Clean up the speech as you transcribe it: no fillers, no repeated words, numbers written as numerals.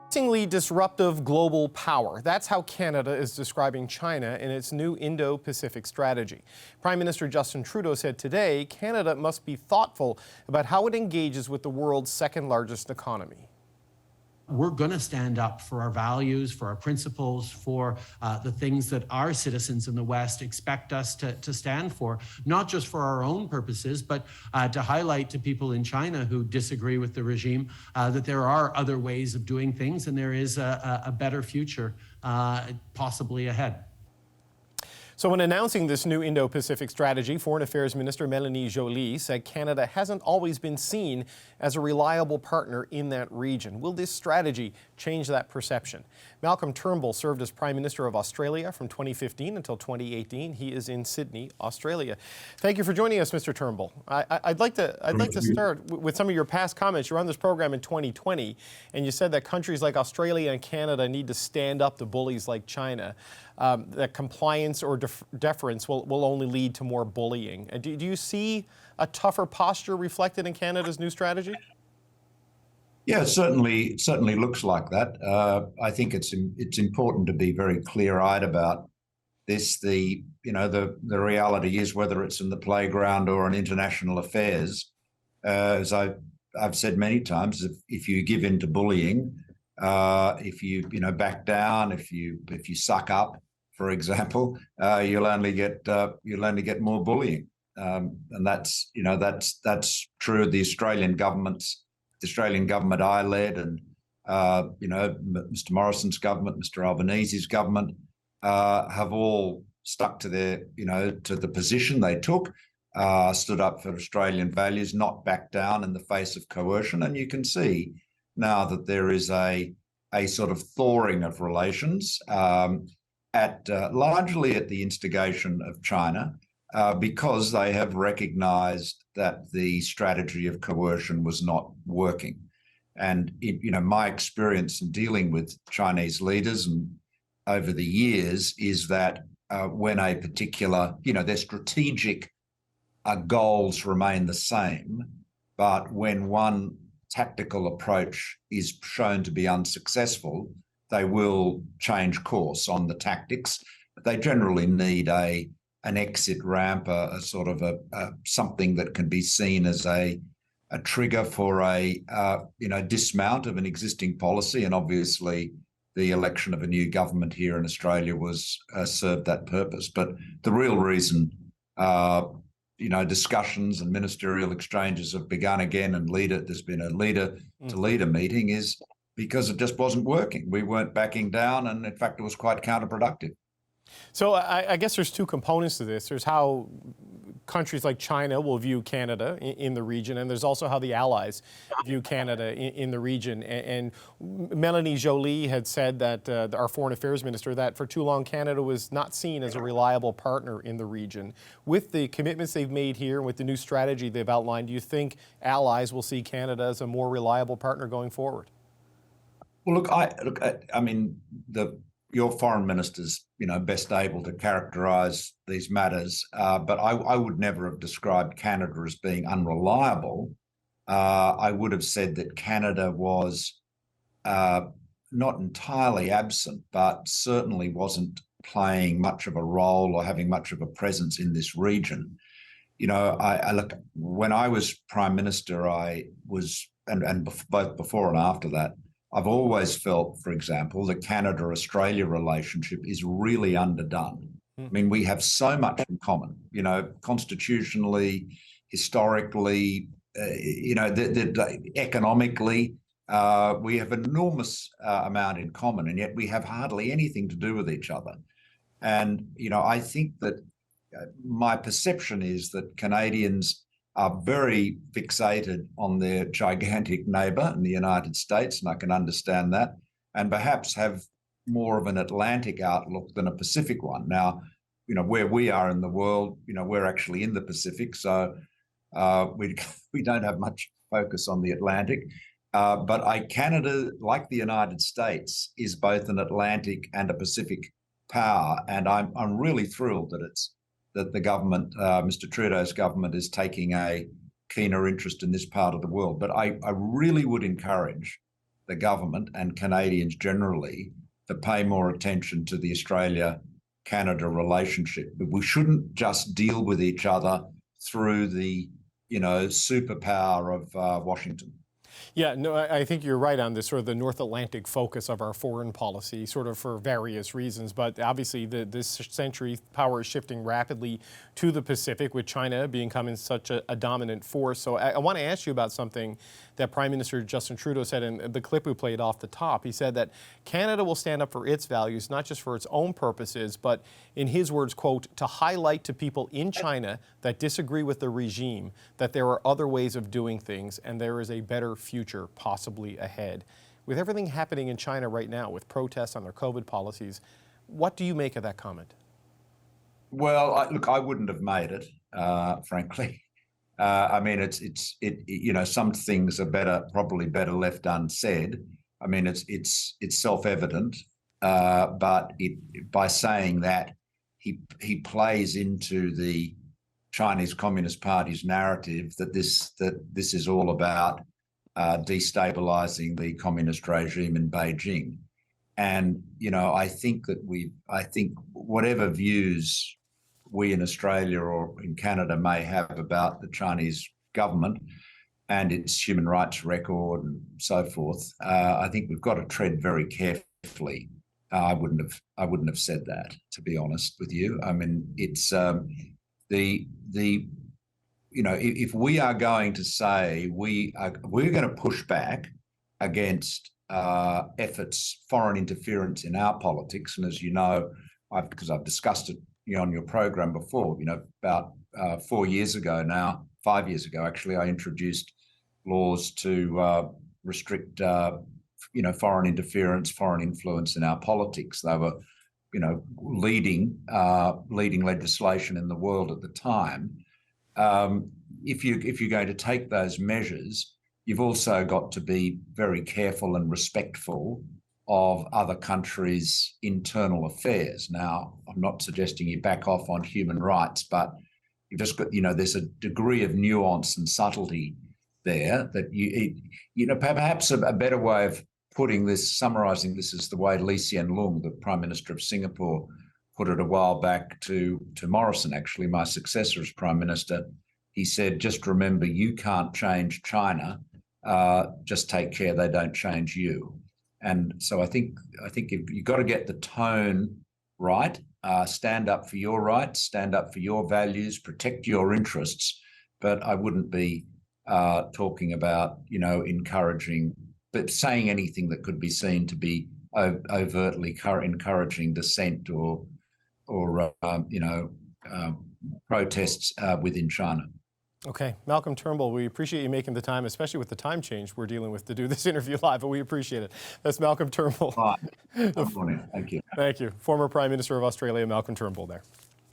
Increasingly disruptive global power. That's how Canada is describing China in its new Indo-Pacific strategy. Prime Minister Justin Trudeau said today Canada must be thoughtful about how it engages with the world's second largest economy. We're going to stand up for our values, for our principles, for the things that our citizens in the West expect us to stand for, not just for our own purposes, but to highlight to people in China who disagree with the regime that there are other ways of doing things and there is a better future possibly ahead. So when announcing this new Indo-Pacific strategy, Foreign Affairs Minister Mélanie Joly said Canada hasn't always been seen as a reliable partner in that region. Will this strategy change that perception? Malcolm Turnbull served as Prime Minister of Australia from 2015 until 2018. He is in Sydney, Australia. Thank you for joining us, Mr. Turnbull. I'd like to start with some of your past comments. You were on this program in 2020, and you said that countries like Australia and Canada need to stand up to bullies like China. That compliance or deference will only lead to more bullying. Do you see a tougher posture reflected in Canada's new strategy? Yeah, it certainly looks like that. I think it's important to be very clear-eyed about this. The reality is, whether it's in the playground or in international affairs, as I've said many times, if you give in to bullying, if you back down, if you suck up, for example, you'll only get more bullying, and that's true of the Australian government. The Australian government I led, and Mr. Morrison's government, Mr. Albanese's government, have all stuck to the position they took, stood up for Australian values, not backed down in the face of coercion, and you can see now that there is a sort of thawing of relations. Largely at the instigation of China, because they have recognised that the strategy of coercion was not working. And my experience in dealing with Chinese leaders and over the years is that when a particular, their strategic goals remain the same, but when one tactical approach is shown to be unsuccessful, they will change course on the tactics. They generally need an exit ramp, a sort of something that can be seen as a trigger for a dismount of an existing policy. And obviously, the election of a new government here in Australia was served that purpose. But the real reason, discussions and ministerial exchanges have begun again, and there's been a leader-to-leader meeting, is because it just wasn't working. We weren't backing down, and in fact, it was quite counterproductive. So I guess there's two components to this. There's how countries like China will view Canada in the region, and there's also how the allies view Canada in the region. And Mélanie Joly had said that, our foreign affairs minister, that for too long Canada was not seen as a reliable partner in the region. With the commitments they've made here and with the new strategy they've outlined, do you think allies will see Canada as a more reliable partner going forward? Well, I mean, your foreign minister's, best able to characterise these matters, but I would never have described Canada as being unreliable. I would have said that Canada was not entirely absent, but certainly wasn't playing much of a role or having much of a presence in this region. When I was Prime Minister, I was, and both before and after that, I've always felt, for example, the Canada-Australia relationship is really underdone. I mean, we have so much in common, constitutionally, historically, economically. We have an enormous amount in common, and yet we have hardly anything to do with each other. And, I think that my perception is that Canadians are very fixated on their gigantic neighbour in the United States, and I can understand that, and perhaps have more of an Atlantic outlook than a Pacific one. Now, where we are in the world, we're actually in the Pacific, so we don't have much focus on the Atlantic. But Canada, like the United States, is both an Atlantic and a Pacific power, and I'm really thrilled that the government, Mr. Trudeau's government, is taking a keener interest in this part of the world. But I really would encourage the government and Canadians generally to pay more attention to the Australia-Canada relationship. But we shouldn't just deal with each other through the, superpower of Washington. Yeah, no, I think you're right on this sort of the North Atlantic focus of our foreign policy, sort of for various reasons. But obviously, this century, power is shifting rapidly to the Pacific, with China becoming such a dominant force. So I want to ask you about something that Prime Minister Justin Trudeau said in the clip we played off the top. He said that Canada will stand up for its values, not just for its own purposes, but in his words, quote, to highlight to people in China that disagree with the regime that there are other ways of doing things and there is a better future possibly ahead. With everything happening in China right now, with protests on their COVID policies, what do you make of that comment? Well, look, I wouldn't have made it, frankly. I mean, some things are probably better left unsaid. I mean, it's self-evident, but by saying that, he plays into the Chinese Communist Party's narrative that this is all about destabilizing the communist regime in Beijing. And, I think whatever views we in Australia or in Canada may have about the Chinese government and its human rights record and so forth, I think we've got to tread very carefully. I wouldn't have said that, to be honest with you. I mean, it's if we are going to say we're going to push back against efforts, foreign interference in our politics, and as you know, because I've discussed it on your program before, about 4 years ago now, 5 years ago actually, I introduced laws to restrict foreign interference, foreign influence in our politics. They were leading legislation in the world at the time. If you're going to take those measures, you've also got to be very careful and respectful of other countries' internal affairs. Now, I'm not suggesting you back off on human rights, but you've just got, there's a degree of nuance and subtlety there that perhaps a better way of summarising this is the way Lee Hsien Loong, the Prime Minister of Singapore, put it a while back to Morrison, actually, my successor as Prime Minister. He said, just remember, you can't change China, just take care they don't change you. And so I think you've got to get the tone right, stand up for your rights, stand up for your values, protect your interests. But I wouldn't be talking about, encouraging, but saying anything that could be seen to be overtly encouraging dissent or protests within China. Okay, Malcolm Turnbull, we appreciate you making the time, especially with the time change we're dealing with to do this interview live, but we appreciate it. That's Malcolm Turnbull. Hi. Good morning. Thank you. Thank you. Former Prime Minister of Australia, Malcolm Turnbull there.